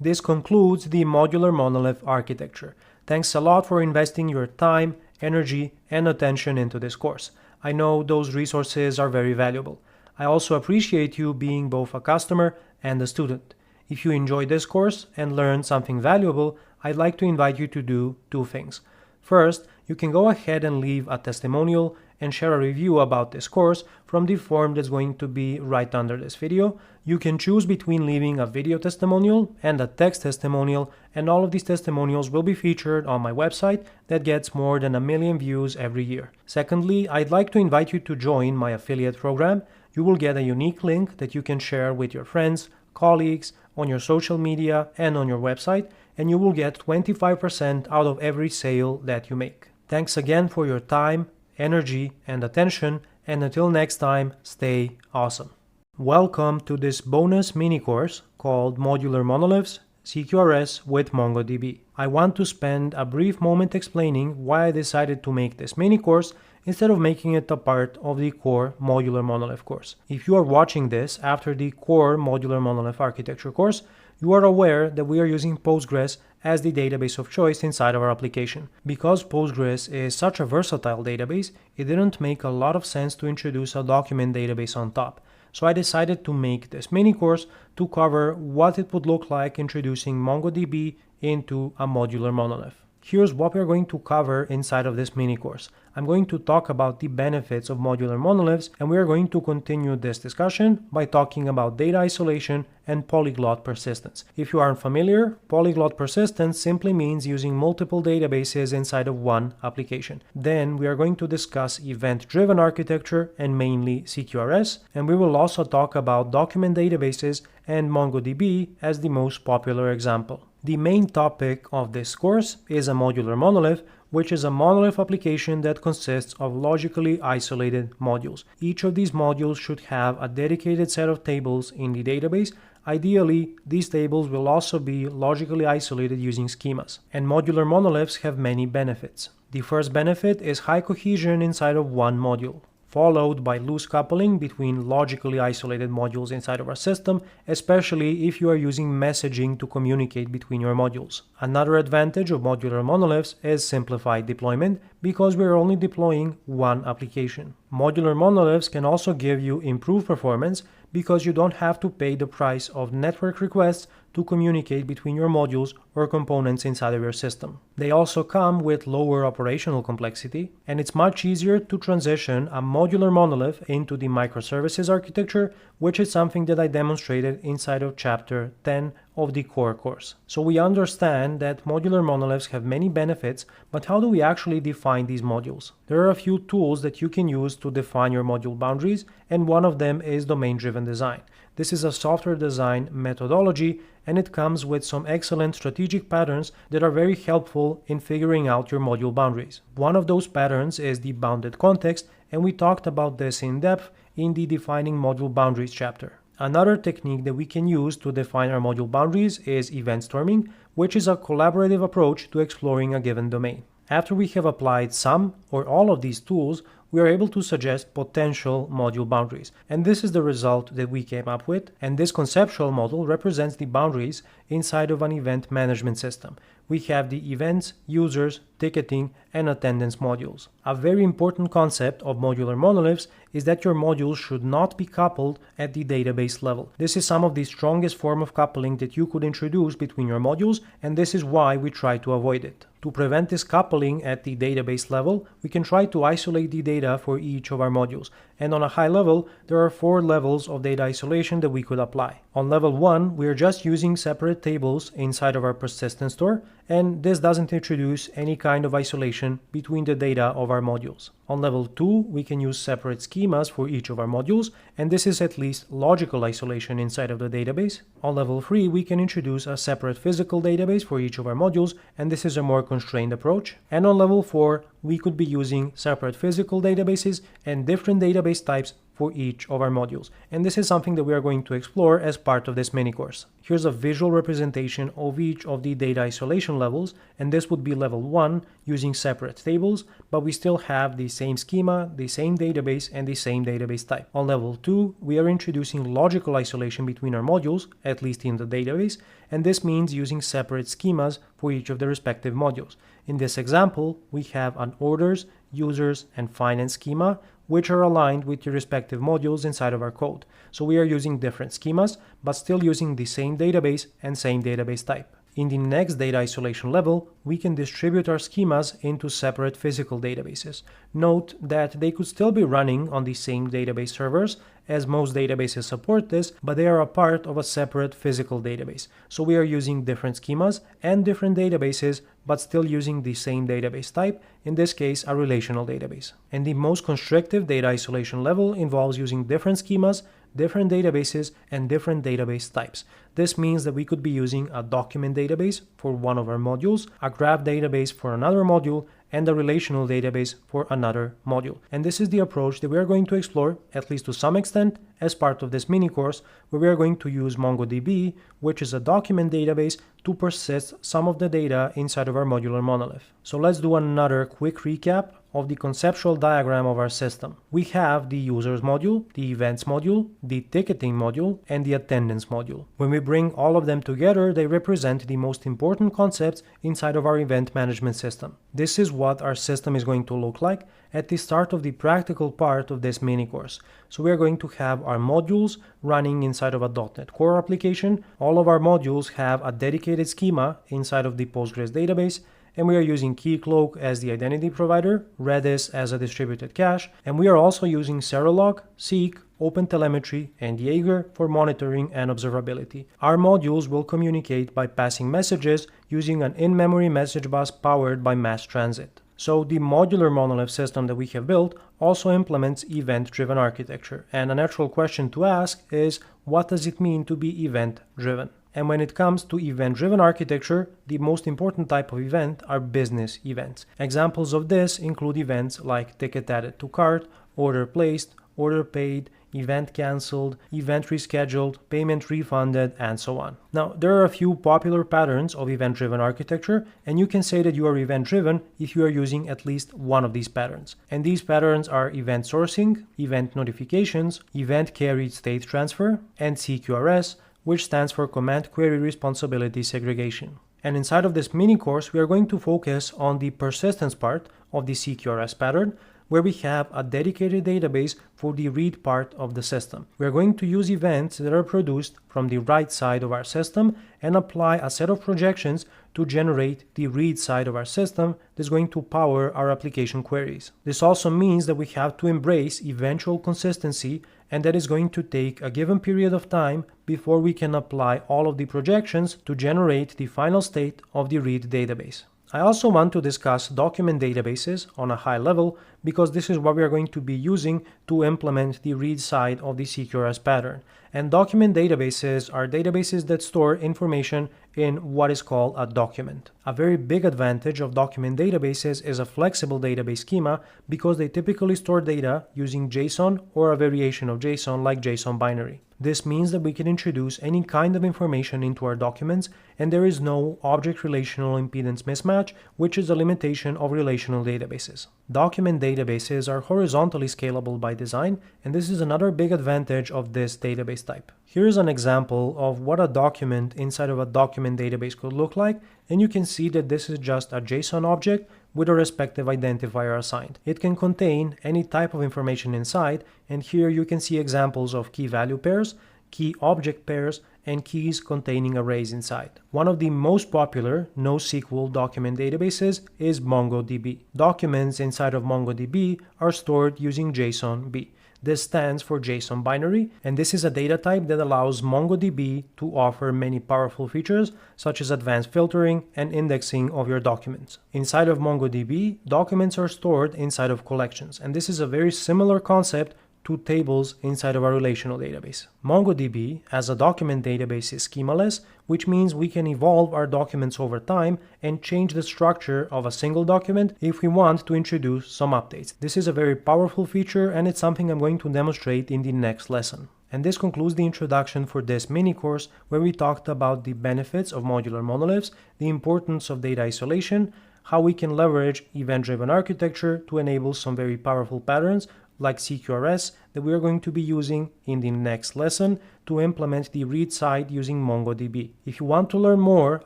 This concludes the modular monolith architecture. Thanks a lot for investing your time, energy, and attention into this course. I know those resources are very valuable. I also appreciate you being both a customer and a student. If you enjoyed this course and learned something valuable, I'd like to invite you to do two things. First, you can go ahead and leave a testimonial and share a review about this course from the form that's going to be right under this video. You can choose between leaving a video testimonial and a text testimonial, and all of these testimonials will be featured on my website that gets more than 1 million views every year. Secondly, I'd like to invite you to join my affiliate program. You will get a unique link that you can share with your friends, colleagues, on your social media, and on your website, and you will get 25% out of every sale that you make. Thanks again for your time, energy, and attention, and until next time, stay awesome. Welcome to this bonus mini course called Modular Monoliths CQRS with MongoDB. I want to spend a brief moment explaining why I decided to make this mini course instead of making it a part of the core modular monolith course. If you are watching this after the core modular monolith architecture course, you are aware that we are using Postgres as the database of choice inside of our application. Because Postgres is such a versatile database, it didn't make a lot of sense to introduce a document database on top. So I decided to make this mini course to cover what it would look like introducing MongoDB into a modular monolith. Here's what we're going to cover inside of this mini course. I'm going to talk about the benefits of modular monoliths, and we are going to continue this discussion by talking about data isolation and polyglot persistence. If you aren't familiar, polyglot persistence simply means using multiple databases inside of one application. Then we are going to discuss event-driven architecture and mainly CQRS, and we will also talk about document databases and MongoDB as the most popular example. The main topic of this course is a modular monolith, which is a monolith application that consists of logically isolated modules. Each of these modules should have a dedicated set of tables in the database. Ideally, these tables will also be logically isolated using schemas. And modular monoliths have many benefits. The first benefit is high cohesion inside of one module, followed by loose coupling between logically isolated modules inside of our system, especially if you are using messaging to communicate between your modules. Another advantage of modular monoliths is simplified deployment because we are only deploying one application. Modular monoliths can also give you improved performance because you don't have to pay the price of network requests to communicate between your modules or components inside of your system. They also come with lower operational complexity, and it's much easier to transition a modular monolith into the microservices architecture, which is something that I demonstrated inside of chapter 10 of the core course. So we understand that modular monoliths have many benefits, but how do we actually define these modules? There are a few tools that you can use to define your module boundaries, and one of them is domain-driven design. This is a software design methodology, and it comes with some excellent strategic patterns that are very helpful in figuring out your module boundaries. One of those patterns is the bounded context, and we talked about this in depth in the defining module boundaries chapter. Another technique that we can use to define our module boundaries is event storming, which is a collaborative approach to exploring a given domain. After we have applied some or all of these tools, we are able to suggest potential module boundaries. And this is the result that we came up with. And this conceptual model represents the boundaries inside of an event management system. We have the events, users, ticketing, and attendance modules. A very important concept of modular monoliths is that your modules should not be coupled at the database level. This is some of the strongest form of coupling that you could introduce between your modules, and this is why we try to avoid it. To prevent this coupling at the database level, we can try to isolate the data for each of our modules. And on a high level, there are 4 levels of data isolation that we could apply. On level 1, we are just using separate tables inside of our persistence store, and this doesn't introduce any kind of isolation between the data of our modules. On level 2, we can use separate schemas for each of our modules, and this is at least logical isolation inside of the database. On level 3, we can introduce a separate physical database for each of our modules, and this is a more constrained approach. And on level 4, we could be using separate physical databases and different database types for each of our modules. And this is something that we are going to explore as part of this mini course. Here's a visual representation of each of the data isolation levels, and this would be level 1 using separate tables, but we still have the same schema, the same database, and the same database type. On level 2, we are introducing logical isolation between our modules, at least in the database, and this means using separate schemas for each of the respective modules. In this example, we have an orders, users, and finance schema, which are aligned with the respective modules inside of our code. So we are using different schemas, but still using the same database and same database type. In the next data isolation level, we can distribute our schemas into separate physical databases. Note that they could still be running on the same database servers, as most databases support this, but they are a part of a separate physical database. So we are using different schemas and different databases, but still using the same database type, in this case a relational database. And the most constrictive data isolation level involves using different schemas, different databases, and different database types. This means that we could be using a document database for one of our modules, a graph database for another module, and a relational database for another module. And this is the approach that we are going to explore, at least to some extent, as part of this mini course, where we are going to use MongoDB, which is a document database, to persist some of the data inside of our modular monolith. So let's do another quick recap of the conceptual diagram of our system. We have the users module, the events module, the ticketing module, and the attendance module. When we bring all of them together, they represent the most important concepts inside of our event management system. This is what our system is going to look like at the start of the practical part of this mini course. So we are going to have our modules running inside of a .NET Core application. All of our modules have a dedicated schema inside of the Postgres database, and we are using Keycloak as the identity provider, Redis as a distributed cache, and we are also using Serolog, Seek, OpenTelemetry, and Jaeger for monitoring and observability. Our modules will communicate by passing messages using an in-memory message bus powered by mass transit. So the modular monolith system that we have built also implements event-driven architecture, and a natural question to ask is, what does it mean to be event-driven? And when it comes to event-driven architecture, the most important type of event are business events. Examples of this include events like ticket added to cart, order placed, order paid, event cancelled, event rescheduled, payment refunded, and so on. Now, there are a few popular patterns of event-driven architecture, and you can say that you are event-driven if you are using at least one of these patterns. And these patterns are event sourcing, event notifications, event carried state transfer, and CQRS, which stands for Command Query Responsibility Segregation. And inside of this mini course, we are going to focus on the persistence part of the CQRS pattern, where we have a dedicated database for the read part of the system. We are going to use events that are produced from the write side of our system and apply a set of projections to generate the read side of our system that's going to power our application queries. This also means that we have to embrace eventual consistency, and that is going to take a given period of time before we can apply all of the projections to generate the final state of the read database. I also want to discuss document databases on a high level because this is what we are going to be using to implement the read side of the CQRS pattern. And document databases are databases that store information in what is called a document. A very big advantage of document databases is a flexible database schema because they typically store data using JSON or a variation of JSON like JSON binary. This means that we can introduce any kind of information into our documents, and there is no object relational impedance mismatch, which is a limitation of relational databases. Document databases are horizontally scalable by design, and this is another big advantage of this database type. Here is an example of what a document inside of a document database could look like, and you can see that this is just a JSON object with a respective identifier assigned. It can contain any type of information inside, and here you can see examples of key value pairs, key object pairs, and keys containing arrays inside. One of the most popular NoSQL document databases is MongoDB. Documents inside of MongoDB are stored using JSON-B. This stands for JSON binary, and this is a data type that allows MongoDB to offer many powerful features such as advanced filtering and indexing of your documents. Inside of MongoDB, documents are stored inside of collections, and this is a very similar concept to tables inside of our relational database. MongoDB, as a document database, is schemaless, which means we can evolve our documents over time and change the structure of a single document if we want to introduce some updates. This is a very powerful feature, and it's something I'm going to demonstrate in the next lesson. And this concludes the introduction for this mini course, where we talked about the benefits of modular monoliths, the importance of data isolation, how we can leverage event-driven architecture to enable some very powerful patterns like CQRS that we are going to be using in the next lesson to implement the read side using MongoDB. If you want to learn more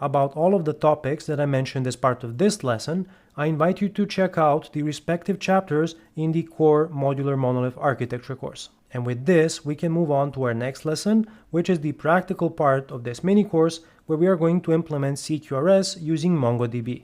about all of the topics that I mentioned as part of this lesson, I invite you to check out the respective chapters in the core modular monolith architecture course. And with this, we can move on to our next lesson, which is the practical part of this mini course, where we are going to implement CQRS using MongoDB.